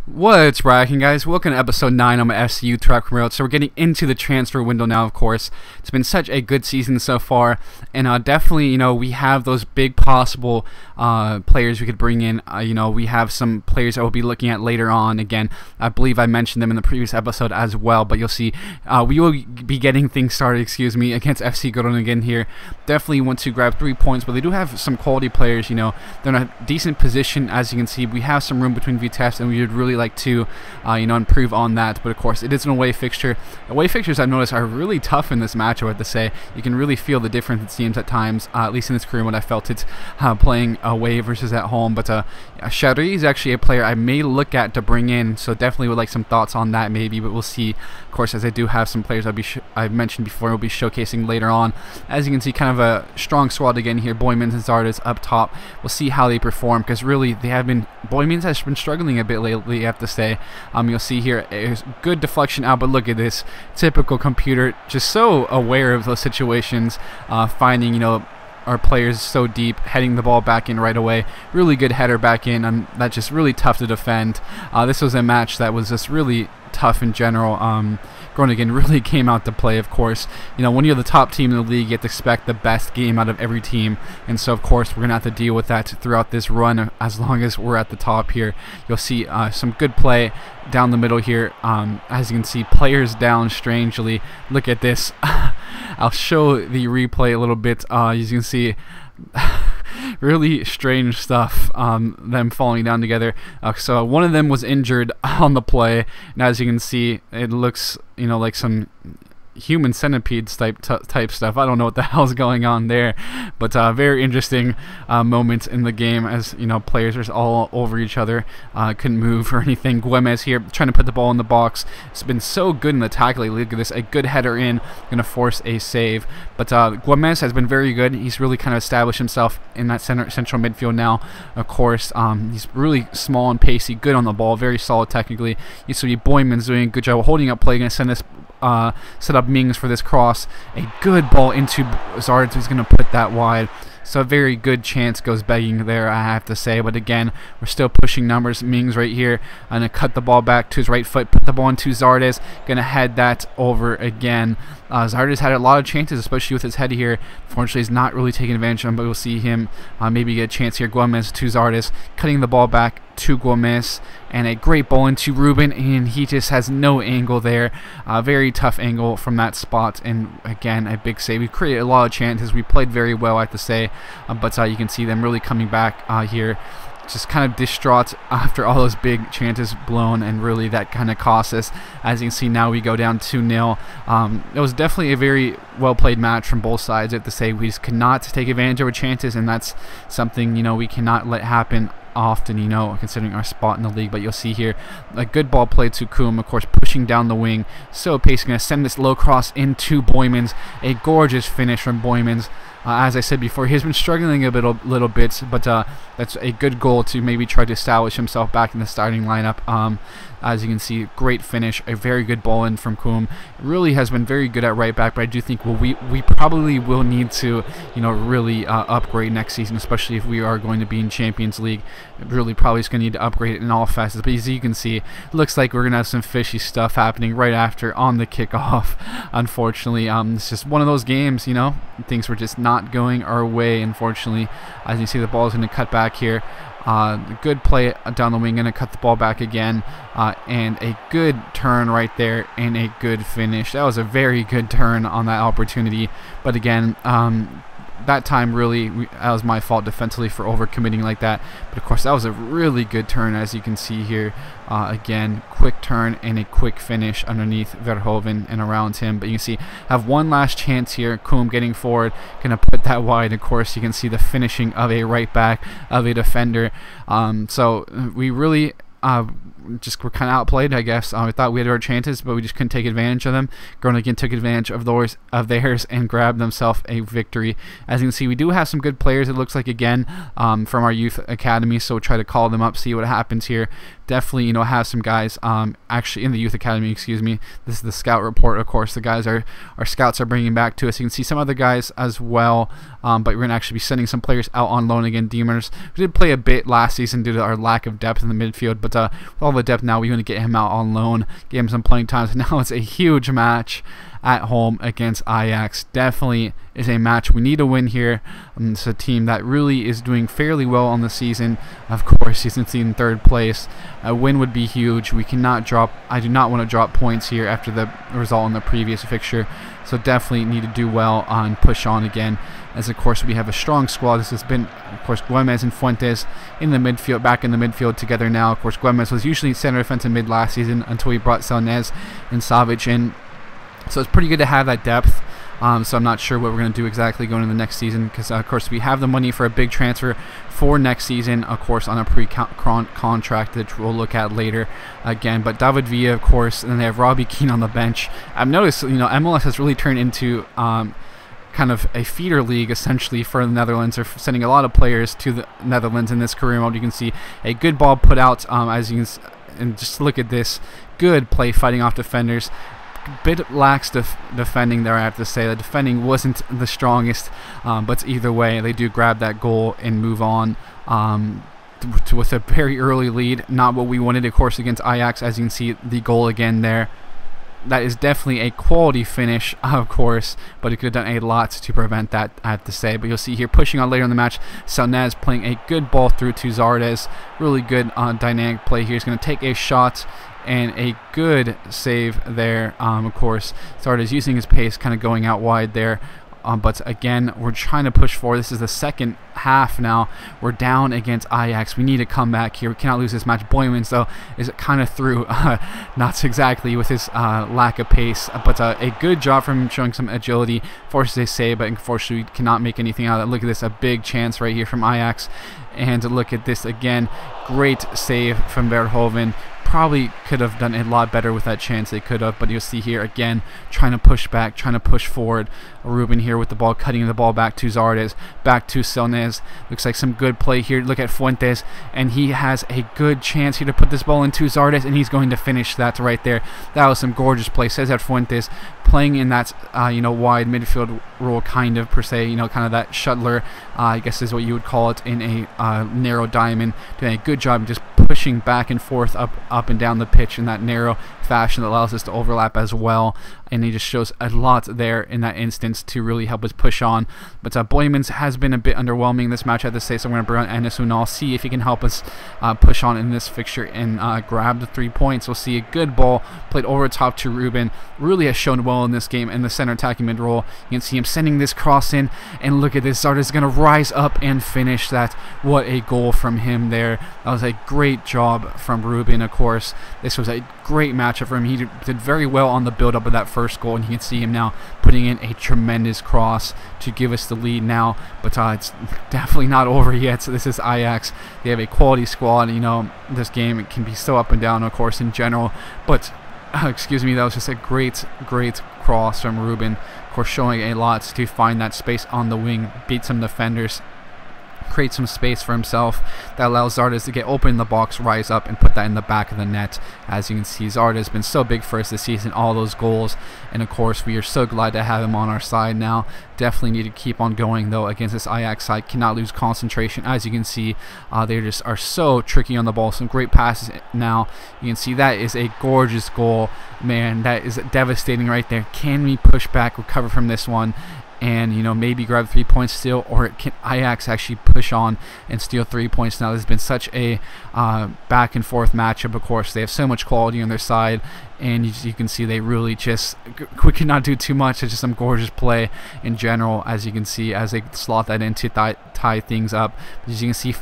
What's rocking, guys? Welcome to episode 9 on my FCU Track Road. So we're getting into the transfer window now, of course. It's been such a good season so far, and definitely, we have those big possible players we could bring in. We have some players that we'll be looking at later on. Again, I believe I mentioned them in the previous episode as well, but you'll see we will be getting things started, against FC Groningen here. Definitely want to grab 3 points, but they do have some quality players. They're in a decent position, as you can see. We have some room between Vitesse, and we would really like to improve on that. But of course, it is an away fixture. Away fixtures, I've noticed, are really tough in this match. I have to say, you can really feel the difference it seems at times, at least in this career when I felt it playing away versus at home. But Shari is actually a player I may look at to bring in, so definitely would like some thoughts on that maybe, but we'll see. Of course, as I do have some players I've mentioned before, we'll be showcasing later on. As you can see, kind of a strong squad again here. Boymans and Zardes up top. We'll see how they perform, because really Boymans has been struggling a bit lately, I have to say. You'll see here a good deflection out, but look at this typical computer, just so aware of those situations, finding our players so deep, heading the ball back in right away. Really good header back in, and that's just really tough to defend. This was a match that was just really tough in general. Groningen really came out to play, of course. When you're the top team in the league, you have to expect the best game out of every team, and so of course we're going to have to deal with that throughout this run as long as we're at the top here. You'll see some good play down the middle here. As you can see, players down strangely. Look at this. I'll show the replay a little bit. As you can see, really strange stuff, them falling down together. So one of them was injured on the play, and as you can see, it looks like some human centipedes type stuff. I don't know what the hell's going on there, but very interesting moment in the game, as players are all over each other, couldn't move or anything. Güemes here trying to put the ball in the box. It's been so good in the tackling. Look at this, a good header in, gonna force a save. But Güemes has been very good. He's really kind of established himself in that central midfield now. Of course, he's really small and pacey, good on the ball, very solid technically. You see Boymans doing a good job holding up play, gonna send this set up Mings for this cross. A good ball into Zardes, who's going to put that wide. So a very good chance goes begging there, I have to say. But again, we're still pushing numbers. Mings right here, going to cut the ball back to his right foot, put the ball into Zardes, going to head that over again. Zardes had a lot of chances, especially with his head here. Unfortunately, he's not really taking advantage of him, but we'll see him maybe get a chance here. Güemes to Zardes, cutting the ball back to Güemes, and a great ball into Ruben, and he just has no angle there. Very tough angle from that spot, and again, a big save. We created a lot of chances. We played very well, I have to say, but you can see them really coming back here. Just kind of distraught after all those big chances blown, and really that kind of cost us. As you can see, now we go down 2-0. It was definitely a very well played match from both sides. I have to say, we just could not take advantage of our chances, and that's something we cannot let happen often, considering our spot in the league. But you'll see here a good ball play to Koum, of course, pushing down the wing, so pacing, going to send this low cross into Boymans. A gorgeous finish from Boymans. As I said before, he's been struggling a little bit, but that's a good goal to maybe try to establish himself back in the starting lineup. As you can see, great finish, a very good ball in from Koum. Really has been very good at right back, but I do think we probably will need to really upgrade next season, especially if we are going to be in Champions League. Really probably is going to need to upgrade it in all facets. But as you can see, it looks like we're going to have some fishy stuff happening right after on the kickoff. Unfortunately, it's just one of those games, things were just not going our way, unfortunately. As you see, the ball is going to cut back here. Good play down the wing, going to cut the ball back again, and a good turn right there, and a good finish. That was a very good turn on that opportunity, but again, that time really, that was my fault defensively for overcommitting like that. But of course, that was a really good turn, as you can see here. Again, quick turn and a quick finish underneath Verhoeven and around him. But you can see, have one last chance here. Koum getting forward, gonna put that wide. Of course, you can see the finishing of a right back, of a defender. So we really just were kind of outplayed, I guess. We thought we had our chances, but we just couldn't take advantage of them. Groningen took advantage of theirs and grabbed themselves a victory. As you can see, we do have some good players, it looks like, again, from our youth academy, so we'll try to call them up, see what happens here. definitely, you know, have some guys actually in the youth academy, excuse me. This is the scout report, of course. The guys our scouts are bringing back to us. You can see some other guys as well, but we're going to actually be sending some players out on loan again. Demers, we did play a bit last season due to our lack of depth in the midfield, but with all the depth now, we want to get him out on loan, get him some playing time. So now it's a huge match at home against Ajax. Definitely is a match we need to win here. It's a team that really is doing fairly well on the season. Of course, he's in third place. A win would be huge. We cannot drop. I do not want to drop points here after the result in the previous fixture. So definitely need to do well and push on again. As of course we have a strong squad. This has been, of course, Güemes and Fuentes in the midfield, back in the midfield together now. Of course, Güemes was usually center defensive mid last season until we brought Selnez and Savic in. So it's pretty good to have that depth. So I'm not sure what we're going to do exactly going into the next season, because of course we have the money for a big transfer for next season, of course, on a pre-contract that we'll look at later again. But David Villa, of course, and then they have Robbie Keane on the bench. I've noticed, you know, MLS has really turned into kind of a feeder league essentially for the Netherlands. They're sending a lot of players to the Netherlands in this career mode. You can see a good ball put out, as you can, and just look at this good play fighting off defenders. Bit lax defending there, I have to say. The defending wasn't the strongest, but either way, they do grab that goal and move on with a very early lead. Not what we wanted, of course, against Ajax. As you can see, the goal again there. That is definitely a quality finish, of course, but it could have done a lot to prevent that, I have to say. But you'll see here, pushing on later in the match, Selnez playing a good ball through to Zardes. Really good dynamic play here. He's going to take a shot, and a good save there. Of course, Zardes using his pace, kind of going out wide there. But again, we're trying to push forward. This is the second half now. We're down against Ajax. We need to come back here. We cannot lose this match. Boymans, though, is kind of through, not exactly with his lack of pace, but a good job from him showing some agility. Forces a save, but unfortunately, we cannot make anything out of it. Look at this, a big chance right here from Ajax. And look at this again. Great save from Verhoeven. Probably could have done a lot better with that chance. They could have, but you'll see here again, trying to push back, trying to push forward. Ruben here with the ball, cutting the ball back to Zardes, back to Selnez. Looks like some good play here. Look at Fuentes, and he has a good chance here to put this ball into Zardes, and he's going to finish that right there. That was some gorgeous play. Cesar Fuentes playing in that wide midfield role, kind of, per se, kind of that shuttler, I guess is what you would call it, in a narrow diamond, doing a good job just pushing back and forth up and down the pitch in that narrow fashion that allows us to overlap as well. And he just shows a lot there in that instance to really help us push on. But Boymans has been a bit underwhelming this match, I have to say, so I'm going to bring on Enes Unal, see if he can help us push on in this fixture and grab the 3 points. We'll see a good ball played over top to Ruben. Really has shown well in this game in the center attacking mid role. You can see him sending this cross in, and look at this. Zardes is going to rise up and finish that. What a goal from him there. That was a great job from Ruben, of course. This was a great matchup for him. He did very well on the build-up of that first goal, and you can see him now putting in a tremendous cross to give us the lead now. But it's definitely not over yet. So this is Ajax. They have a quality squad. This game, it can be so up and down, of course, in general. But excuse me, that was just a great cross from Ruben. Of course, showing a lot to find that space on the wing, beat some defenders, create some space for himself that allows Zardes to get open in the box, rise up, and put that in the back of the net. As you can see, Zardes has been so big for us this season, all those goals, and of course we are so glad to have him on our side now. Definitely need to keep on going though against this Ajax side. Cannot lose concentration. As you can see, they just are so tricky on the ball. Some great passes now. You can see that is a gorgeous goal. Man, that is devastating right there. Can we push back, recover from this one, and maybe grab 3 points still, or can Ajax actually push on and steal 3 points now? This has been such a back and forth matchup. Of course, they have so much quality on their side, and you can see they really just, we cannot do too much. It's just some gorgeous play in general, as you can see, as they slot that in to tie things up. As you can see,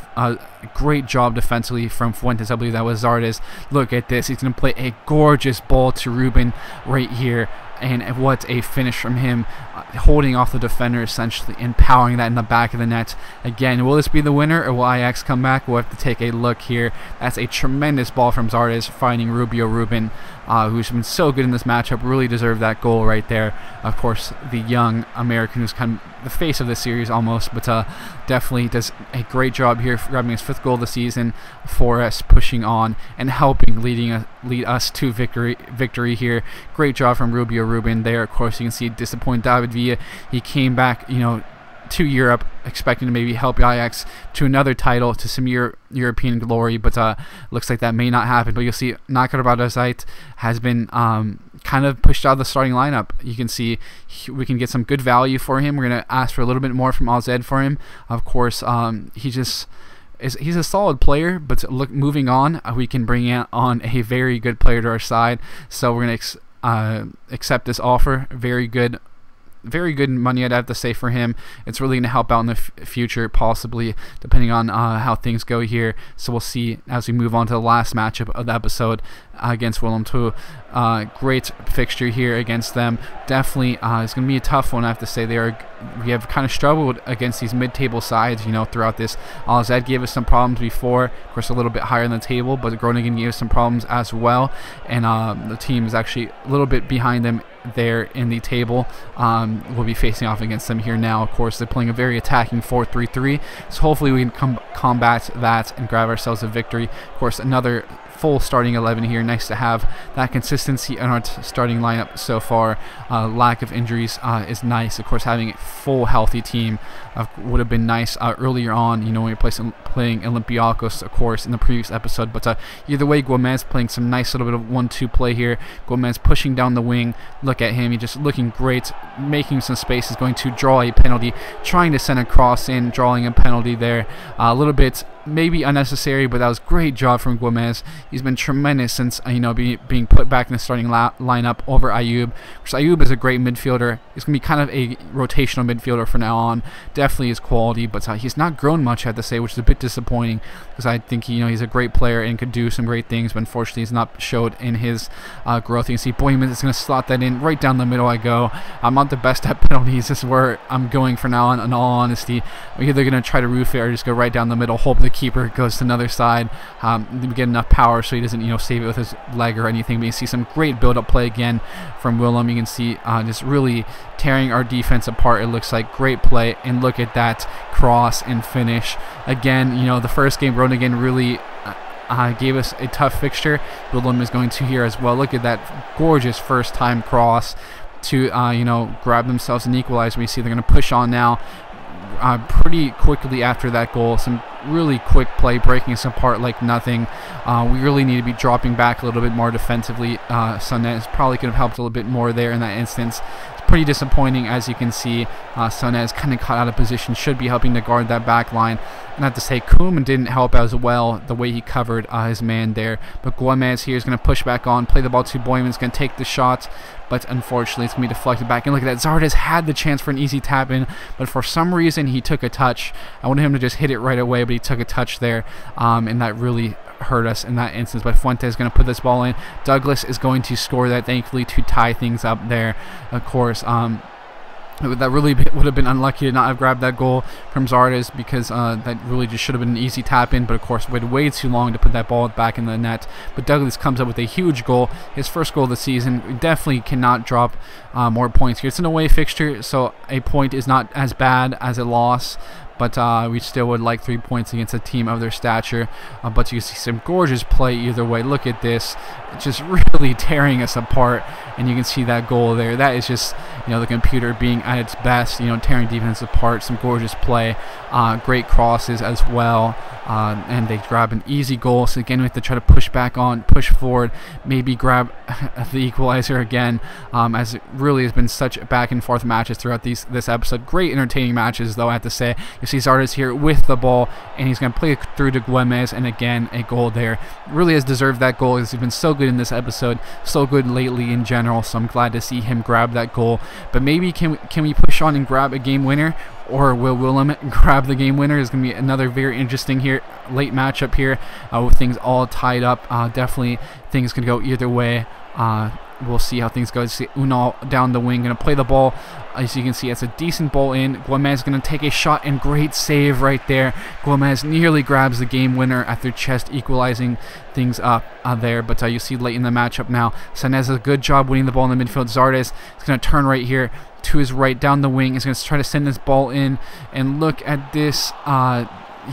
great job defensively from Fuentes. I believe that was Zardes. Look at this. He's going to play a gorgeous ball to Ruben right here. And what a finish from him, holding off the defender essentially, and powering that in the back of the net. Again, will this be the winner, or will Ajax come back? We'll have to take a look here. That's a tremendous ball from Zardes, finding Rubio Ruben, who's been so good in this matchup. Really deserved that goal right there. Of course, the young American who's the face of this series almost, but definitely does a great job here, grabbing his 5th goal of the season for us, pushing on and helping lead us to victory here. Great job from Rubio Rubin there. Of course, you can see disappointed David Villa. He came back, to Europe, expecting to maybe help Ajax to another title, to some European glory, but looks like that may not happen. But you'll see Nakar Badazait has been kind of pushed out of the starting lineup. You can see we can get some good value for him. We're going to ask for a little bit more from AZ for him. Of course, he's a solid player, but moving on, we can bring on a very good player to our side. So we're going to accept this offer. Very good money, I'd have to say, for him. It's really going to help out in the future, possibly, depending on how things go here. So we'll see as we move on to the last matchup of the episode against Willem II. Great fixture here against them. Definitely, it's going to be a tough one, I have to say. We have kind of struggled against these mid-table sides, throughout this. AZ gave us some problems before, of course, a little bit higher in the table, but Groningen gave us some problems as well, and the team is actually a little bit behind them there in the table. We'll be facing off against them here now. Of course, they're playing a very attacking 4-3-3, so hopefully we can combat that and grab ourselves a victory. Of course, another full starting 11 here. Nice to have that consistency in our starting lineup so far. Lack of injuries is nice. Of course, having a full healthy team would have been nice earlier on, when you're playing Olympiacos, of course, in the previous episode. But either way, Gomez playing some nice little bit of 1-2 play here. Gomez pushing down the wing. Look at him. He's just looking great, making some spaces, going to draw a penalty, trying to send a cross in, drawing a penalty there. A little bit maybe unnecessary, but that was a great job from Gomez. He's been tremendous since being put back in the starting lineup over Ayoub. Because Ayoub is a great midfielder. He's going to be kind of a rotational midfielder from now on. Definitely his quality, but he's not grown much, I have to say, which is a bit disappointing, because I think he's a great player and could do some great things, but unfortunately he's not showed in his growth. You can see Boyman is going to slot that in right down the middle. I go. I'm not the best at penalties. This is where I'm going for now on, in all honesty. I'm either going to try to roof it or just go right down the middle, hope the keeper goes to another side, get enough power so he doesn't save it with his leg or anything. But you see some great build-up play again from Willem. You can see just really tearing our defense apart, it looks like. Great play, and look at that cross and finish. Again, the first game, Groningen really gave us a tough fixture. Willem is going to here as well. Look at that gorgeous first-time cross to grab themselves an equalizer. We see they're going to push on now pretty quickly after that goal. Some really quick play, breaking us apart like nothing. We really need to be dropping back a little bit more defensively. Sonez probably could have helped a little bit more there in that instance. It's pretty disappointing, as you can see. Sonez kind of caught out of position, should be helping to guard that back line. And I have to say, Koeman didn't help as well, the way he covered his man there. But Gomez here is going to push back on, play the ball to Boyman's going to take the shot, but unfortunately it's going to be deflected back. And look at that, Zardes had the chance for an easy tap-in, but for some reason he took a touch. I wanted him to just hit it right away, but he took a touch there, and that really hurt us in that instance. But Fuentes is going to put this ball in. Douglas is going to score that, thankfully, to tie things up there. Of course, that really would have been unlucky to not have grabbed that goal from Zardes, because that really just should have been an easy tap-in, but of course waited way too long to put that ball back in the net. But Douglas comes up with a huge goal, his first goal of the season. We definitely cannot drop more points here. It's an away fixture, so a point is not as bad as a loss, but we still would like 3 points against a team of their stature. But you see some gorgeous play either way. Look at this, it's just really tearing us apart, and you can see that goal there. That is just the computer being at its best, tearing defense apart. Some gorgeous play, great crosses as well, and they grab an easy goal. So again, we have to try to push back on, push forward, maybe grab the equalizer again, as it really has been such back and forth matches throughout this episode. Great entertaining matches, though, I have to say. You see Zardes here with the ball, and he's going to play it through to Gomez, and again a goal there. Really has deserved that goal, because he's been so good in this episode, so good lately in general, so I'm glad to see him grab that goal. But maybe can we push on and grab a game winner, or will Willem grab the game winner? It's going to be another very interesting late matchup here, with things all tied up. Definitely things can go either way. we'll see how things go. See Unal down the wing, going to play the ball. As you can see, it's a decent ball in. Gomez going to take a shot, and great save right there. Gomez nearly grabs the game winner at their chest, equalizing things up there. But you see late in the matchup now, Sanez does a good job winning the ball in the midfield. Zardes is going to turn right here to his right down the wing. He's going to try to send this ball in, and look at this.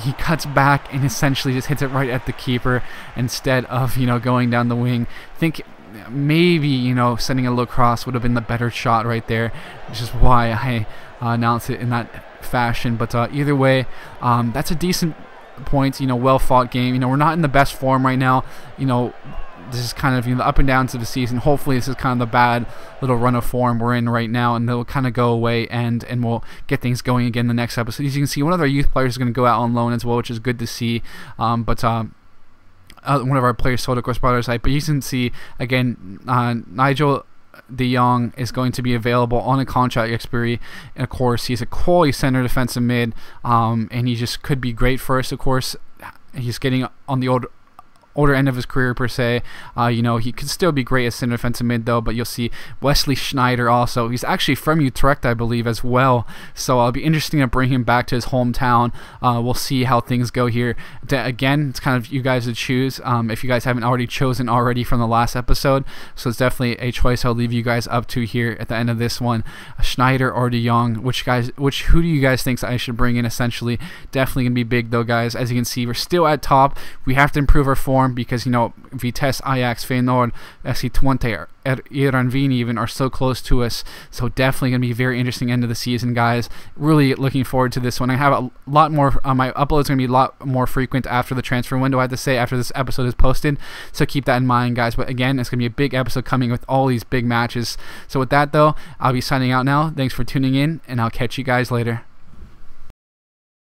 He cuts back and essentially just hits it right at the keeper instead of, going down the wing. I think maybe, sending a low cross would have been the better shot right there, which is why I announced it in that fashion. But either way, that's a decent point, well fought game. We're not in the best form right now. This is kind of the up and downs of the season. Hopefully this is kind of the bad little run of form we're in right now, and they'll kind of go away and we'll get things going again the next episode. As you can see, one of our youth players is going to go out on loan as well, which is good to see. One of our players sold, of course, brought our site. But you can see, again, Nigel de Jong is going to be available on a contract expiry. And of course, he's a quality center defensive mid, and he just could be great for us. Of course, he's getting on the older end of his career per se. He could still be great as center defensive mid though, but you'll see Wesley Schneider also. He's actually from Utrecht, I believe, as well, so it'll be interesting to bring him back to his hometown. We'll see how things go here. Again, it's kind of you guys to choose, if you guys haven't already chosen already from the last episode, so it's definitely a choice I'll leave you guys up to here at the end of this one. Schneider or de Jong, who do you guys think I should bring in? Essentially, definitely gonna be big though, guys. As you can see, we're still at top. We have to improve our form, because Vitesse, Ajax, Feyenoord, FC Twente, Heerenveen even are so close to us. So definitely going to be a very interesting end of the season, guys. Really looking forward to this one. I have a lot more. My uploads are going to be a lot more frequent after the transfer window, I have to say, after this episode is posted. So keep that in mind, guys. But again, it's going to be a big episode coming with all these big matches. So with that, though, I'll be signing out now. Thanks for tuning in, and I'll catch you guys later.